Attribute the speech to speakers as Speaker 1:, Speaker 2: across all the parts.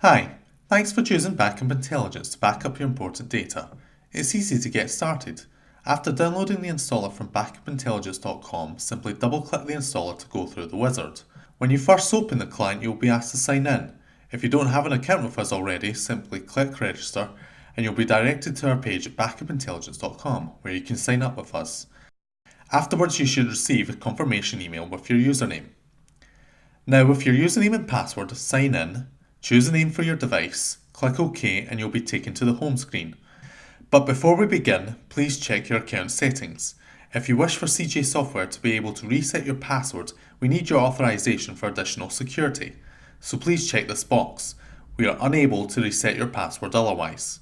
Speaker 1: Hi, thanks for choosing Backup Intelligence to back up your important data. It's easy to get started. After downloading the installer from backupintelligence.com, simply double-click the installer to go through the wizard. When you first open the client, you'll be asked to sign in. If you don't have an account with us already, simply click Register and you'll be directed to our page at backupintelligence.com where you can sign up with us. Afterwards, you should receive a confirmation email with your username. Now, with your username and password, sign in, choose a name for your device, click OK and you'll be taken to the home screen. But before we begin, please check your account settings. If you wish for CeeJay software to be able to reset your password, we need your authorization for additional security. So please check this box. We are unable to reset your password otherwise.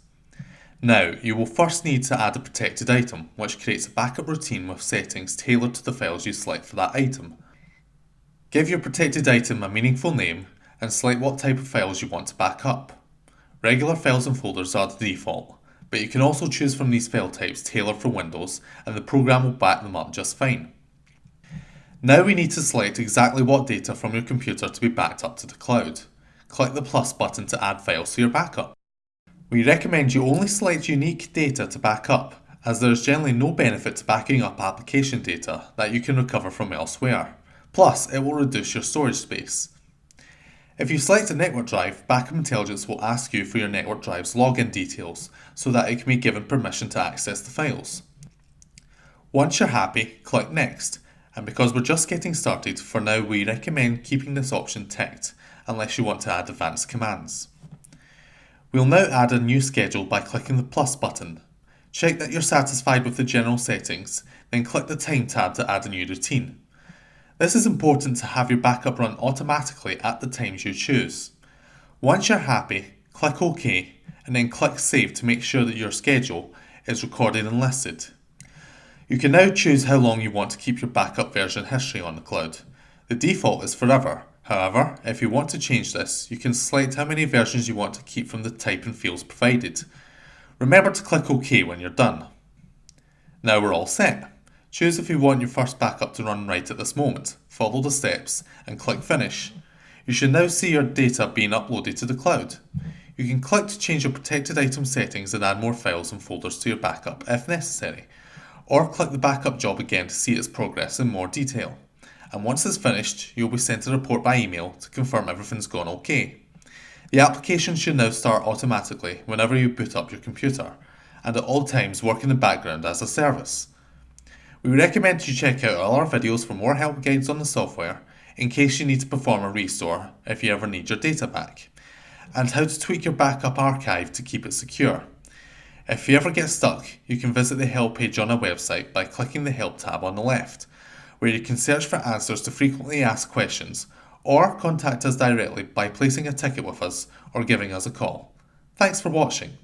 Speaker 1: Now, you will first need to add a protected item, which creates a backup routine with settings tailored to the files you select for that item. Give your protected item a meaningful name and select what type of files you want to back up. Regular files and folders are the default, but you can also choose from these file types tailored for Windows and the program will back them up just fine. Now we need to select exactly what data from your computer to be backed up to the cloud. Click the plus button to add files to your backup. We recommend you only select unique data to back up, as there is generally no benefit to backing up application data that you can recover from elsewhere. Plus, it will reduce your storage space. If you select a network drive, Backup Intelligence will ask you for your network drive's login details so that it can be given permission to access the files. Once you're happy, click Next, and because we're just getting started, for now we recommend keeping this option ticked unless you want to add advanced commands. We'll now add a new schedule by clicking the plus button. Check that you're satisfied with the general settings, then click the Time tab to add a new routine. This is important to have your backup run automatically at the times you choose. Once you're happy, click OK and then click Save to make sure that your schedule is recorded and listed. You can now choose how long you want to keep your backup version history on the cloud. The default is forever. However, if you want to change this, you can select how many versions you want to keep from the type and fields provided. Remember to click OK when you're done. Now we're all set. Choose if you want your first backup to run right at this moment, follow the steps and click Finish. You should now see your data being uploaded to the cloud. You can click to change your protected item settings and add more files and folders to your backup if necessary, or click the backup job again to see its progress in more detail. And once it's finished, you'll be sent a report by email to confirm everything's gone okay. The application should now start automatically whenever you boot up your computer, and at all times work in the background as a service. We recommend you check out all our videos for more help guides on the software in case you need to perform a restore if you ever need your data back, and how to tweak your backup archive to keep it secure. If you ever get stuck, you can visit the help page on our website by clicking the Help tab on the left, where you can search for answers to frequently asked questions, or contact us directly by placing a ticket with us or giving us a call. Thanks for watching.